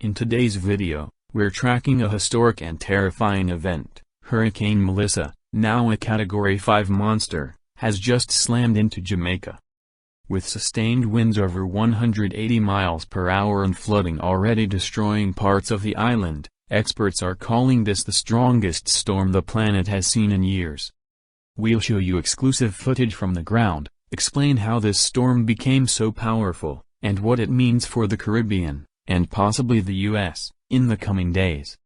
In today's video, we're tracking a historic and terrifying event. Hurricane Melissa, now a Category 5 monster, has just slammed into Jamaica. With sustained winds over 180 miles per hour and flooding already destroying parts of the island, experts are calling this the strongest storm the planet has seen in years. We'll show you exclusive footage from the ground, explain how this storm became so powerful, and what it means for the Caribbean, and possibly the US, in the coming days.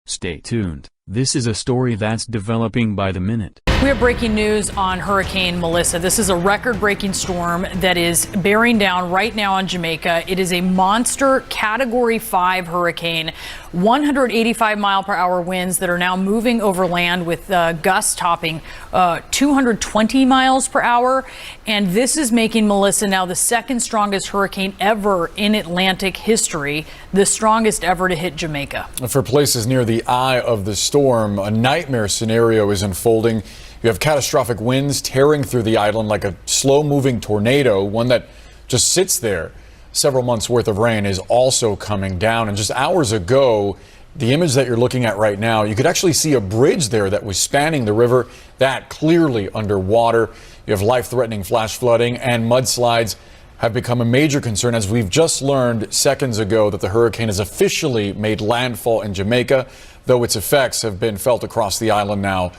Stay tuned, this is a story that's developing by the minute. We have breaking news on Hurricane Melissa. This is a record-breaking storm that is bearing down right now on Jamaica. It is a monster Category 5 hurricane, 185-mile-per-hour winds that are now moving over land with gusts topping 220 miles per hour. And this is making Melissa now the second strongest hurricane ever in Atlantic history, the strongest ever to hit Jamaica. For places near the eye of the storm, a nightmare scenario is unfolding. You have catastrophic winds tearing through the island like a slow-moving tornado, one that just sits there. Several months' worth of rain is also coming down. And just hours ago, the image that you're looking at right now, you could actually see a bridge there that was spanning the river, that clearly underwater. You have life-threatening flash flooding, and mudslides have become a major concern, as we've just learned seconds ago that the hurricane has officially made landfall in Jamaica, though its effects have been felt across the island now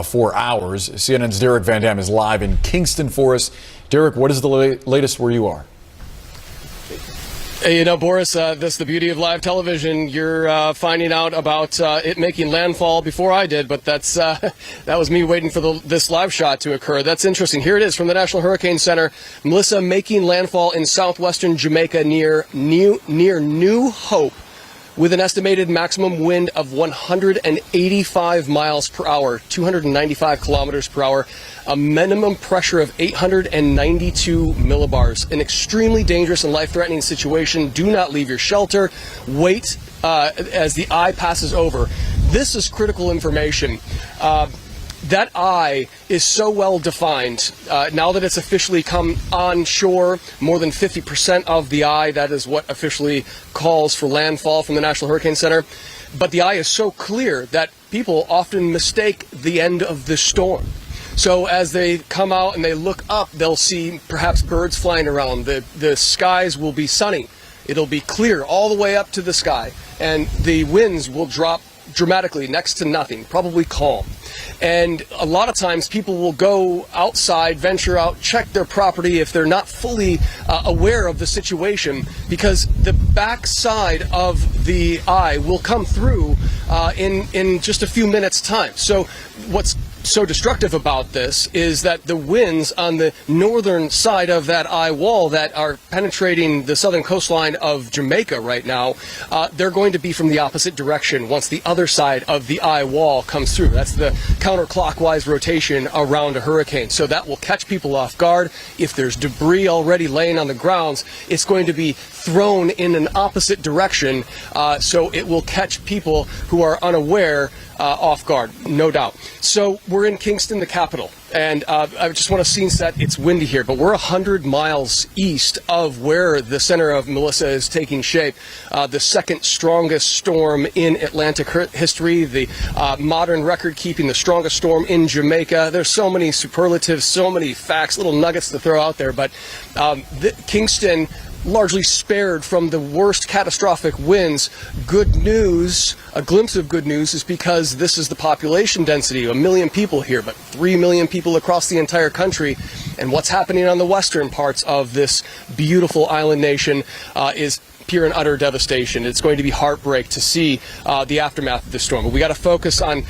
for hours. CNN's Derek Van Dam is live in Kingston for us. Derek, what is the latest where you are? Hey, you know, Boris, that's the beauty of live television. You're finding out about it making landfall before I did, but that's that was me waiting for this live shot to occur. That's interesting. Here it is from the National Hurricane Center. Melissa making landfall in southwestern Jamaica near New Hope, with an estimated maximum wind of 185 miles per hour, 295 kilometers per hour, a minimum pressure of 892 millibars. An extremely dangerous and life-threatening situation. Do not leave your shelter. Wait as the eye passes over. This is critical information. That eye is so well defined. Now that it's officially come on shore, more than 50% of the eye, that is what officially calls for landfall from the National Hurricane Center. But the eye is so clear that people often mistake the end of the storm. So as they come out and they look up, they'll see perhaps birds flying around. The skies will be sunny. It'll be clear all the way up to the sky, and the winds will drop dramatically, next to nothing, probably calm. And a lot of times people will go outside, venture out, check their property if they're not fully aware of the situation, because the backside of the eye will come through in just a few minutes' time. So what's so destructive about this is that the winds on the northern side of that eye wall that are penetrating the southern coastline of Jamaica right now, they're going to be from the opposite direction once the other side of the eye wall comes through. That's the counterclockwise rotation around a hurricane. So that will catch people off guard. If there's debris already laying on the grounds, it's going to be thrown in an opposite direction, so it will catch people who are unaware off guard, no doubt. So we're in Kingston, the capital, and I just want to scene set. It's windy here, but we're 100 miles east of where the center of Melissa is taking shape. The second strongest storm in Atlantic history, the modern record keeping the strongest storm in Jamaica. There's so many superlatives, so many facts, little nuggets to throw out there, but Kingston largely spared from the worst catastrophic winds. Good news, a glimpse of good news, is because this is the population density, 1 million people here, but 3 million people across the entire country. And what's happening on the western parts of this beautiful island nation is pure and utter devastation. It's going to be heartbreak to see the aftermath of this storm. But we got to focus on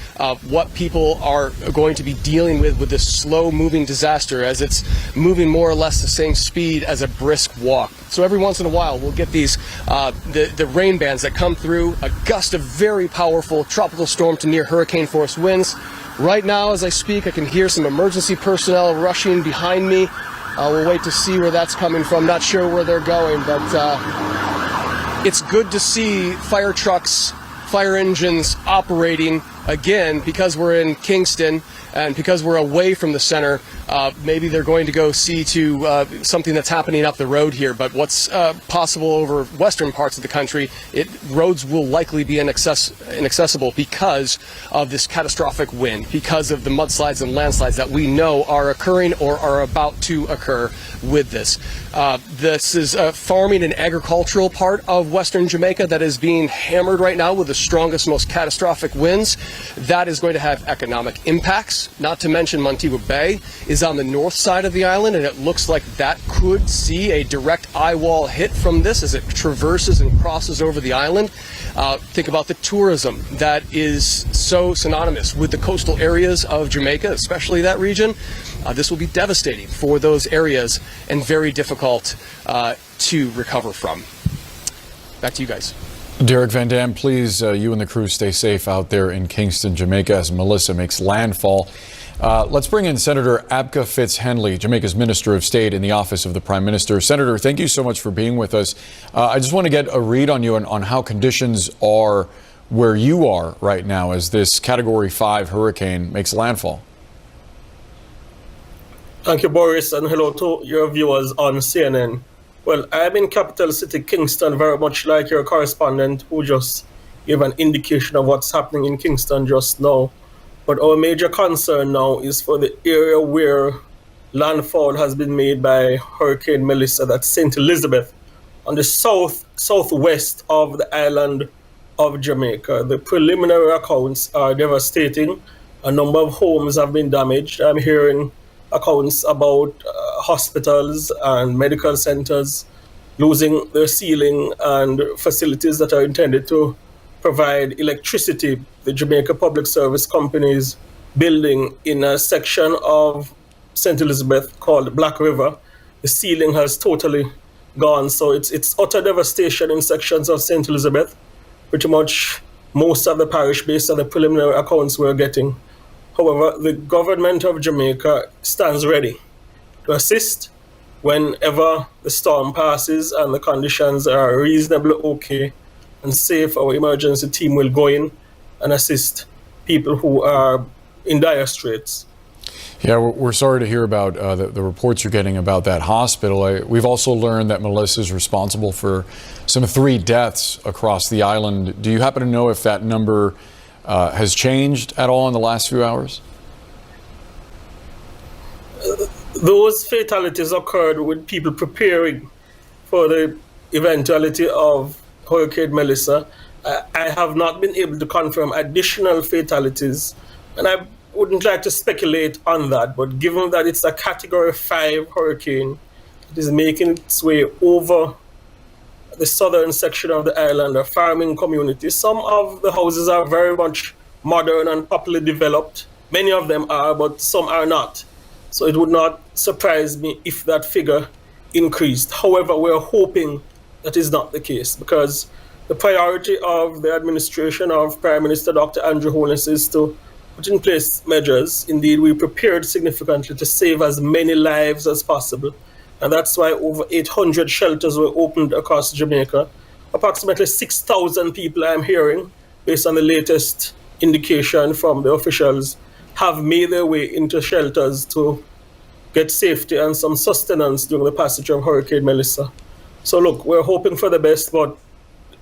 what people are going to be dealing with this slow-moving disaster, as it's moving more or less the same speed as a brisk walk. So every once in a while, we'll get these the rain bands that come through, a gust of very powerful tropical storm to near hurricane force winds. Right now, as I speak, I can hear some emergency personnel rushing behind me. We'll wait to see where that's coming from. Not sure where they're going, but it's good to see fire trucks, fire engines operating again, because we're in Kingston and because we're away from the center, maybe they're going to go see to something that's happening up the road here. But what's possible over western parts of the country, roads will likely be inaccessible because of this catastrophic wind, because of the mudslides and landslides that we know are occurring or are about to occur with this. This is a farming and agricultural part of western Jamaica that is being hammered right now with the strongest, most catastrophic winds. That is going to have economic impacts, not to mention Montego Bay is on the north side of the island, and it looks like that could see a direct eye wall hit from this as it traverses and crosses over the island. Think about the tourism that is so synonymous with the coastal areas of Jamaica, especially that region. This will be devastating for those areas and very difficult to recover from. Back to you guys. Derek Van Dam, please, you and the crew stay safe out there in Kingston, Jamaica, as Melissa makes landfall. Let's bring in Senator Abka Fitz-Henley, Jamaica's Minister of State in the Office of the Prime Minister. Senator, thank you so much for being with us. I just want to get a read on you on how conditions are where you are right now as this Category 5 hurricane makes landfall. Thank you, Boris, and hello to your viewers on CNN. Well, I'm in capital city Kingston, very much like your correspondent who just gave an indication of what's happening in Kingston just now. But our major concern now is for the area where landfall has been made by Hurricane Melissa, that's St. Elizabeth, on the southwest of the island of Jamaica. The preliminary accounts are devastating. A number of homes have been damaged. I'm hearing accounts about hospitals and medical centers losing their ceiling and facilities that are intended to provide electricity. The Jamaica Public Service Company's building in a section of St. Elizabeth called Black River, the ceiling has totally gone. So it's utter devastation in sections of St. Elizabeth, pretty much most of the parish based on the preliminary accounts we're getting. However, the government of Jamaica stands ready to assist whenever the storm passes and the conditions are reasonably okay and safe. Our emergency team will go in and assist people who are in dire straits. Yeah, we're sorry to hear about the reports you're getting about that hospital. We've also learned that Melissa is responsible for some 3 deaths across the island. Do you happen to know if that number has changed at all in the last few hours? Those fatalities occurred with people preparing for the eventuality of Hurricane Melissa. I have not been able to confirm additional fatalities, and I wouldn't like to speculate on that, but given that it's a Category 5 hurricane, it is making its way over the southern section of the island, a farming community. Some of the houses are very much modern and properly developed. Many of them are, but some are not. So it would not surprise me if that figure increased. However, we're hoping that is not the case, because the priority of the administration of Prime Minister Dr. Andrew Holness is to put in place measures. Indeed, we prepared significantly to save as many lives as possible. And that's why over 800 shelters were opened across Jamaica. Approximately 6,000 people, I'm hearing, based on the latest indication from the officials, have made their way into shelters to get safety and some sustenance during the passage of Hurricane Melissa. So look, we're hoping for the best, but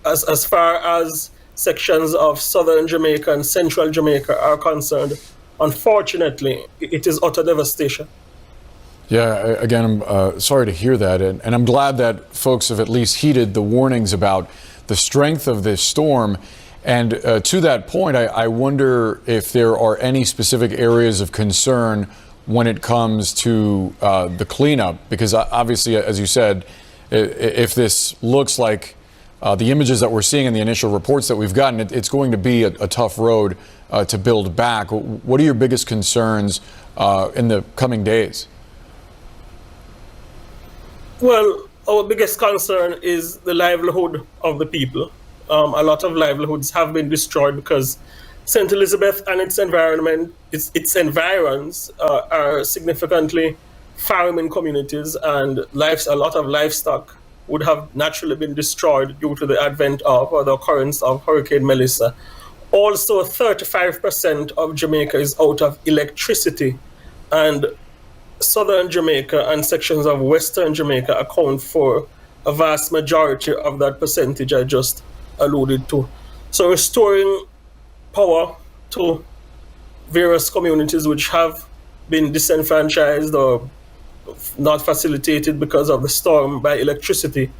as far as sections of southern Jamaica and central Jamaica are concerned, unfortunately, it is utter devastation. Yeah, again, I'm sorry to hear that, and I'm glad that folks have at least heeded the warnings about the strength of this storm. And to that point, I wonder if there are any specific areas of concern when it comes to the cleanup, because obviously, as you said, if this looks like the images that we're seeing in the initial reports that we've gotten, it's going to be a tough road to build back. What are your biggest concerns in the coming days? Well, our biggest concern is the livelihood of the people. A lot of livelihoods have been destroyed because St. Elizabeth and its environment, its environs are significantly farming communities, and a lot of livestock would have naturally been destroyed due to the advent of or the occurrence of Hurricane Melissa. Also, 35% of Jamaica is out of electricity, and southern Jamaica and sections of western Jamaica account for a vast majority of that percentage I just alluded to. So restoring power to various communities which have been disenfranchised or not facilitated because of the storm by electricity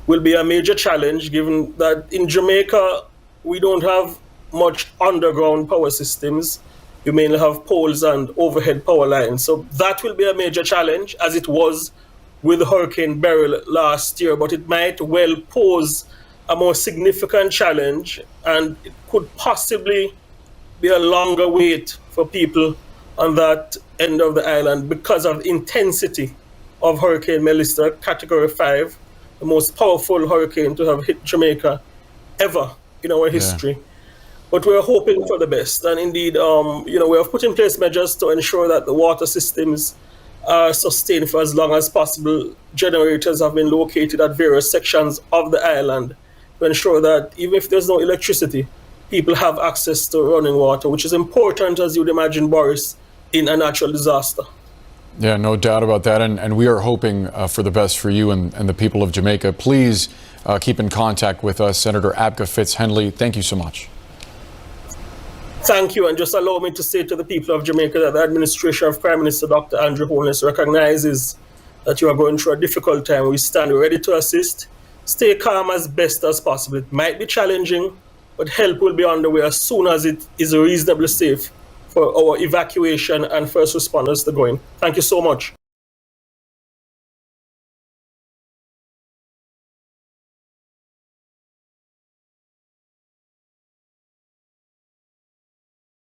will be a major challenge, given that in Jamaica we don't have much underground power systems. You mainly have poles and overhead power lines. So that will be a major challenge, as it was with Hurricane Beryl last year, but it might well pose a more significant challenge, and it could possibly be a longer wait for people on that end of the island because of the intensity of Hurricane Melissa, Category 5, the most powerful hurricane to have hit Jamaica ever in our history. But we're hoping for the best. And indeed, we have put in place measures to ensure that the water systems are sustained for as long as possible. Generators have been located at various sections of the island to ensure that even if there's no electricity, people have access to running water, which is important, as you'd imagine, Boris, in a natural disaster. Yeah, no doubt about that. And we are hoping for the best for you and the people of Jamaica. Please keep in contact with us. Senator Abka Fitz-Henley, thank you so much. Thank you. And just allow me to say to the people of Jamaica that the administration of Prime Minister Dr. Andrew Holness recognizes that you are going through a difficult time. We stand ready to assist. Stay calm as best as possible. It might be challenging, but help will be on the way as soon as it is reasonably safe for our evacuation and first responders to go in. Thank you so much.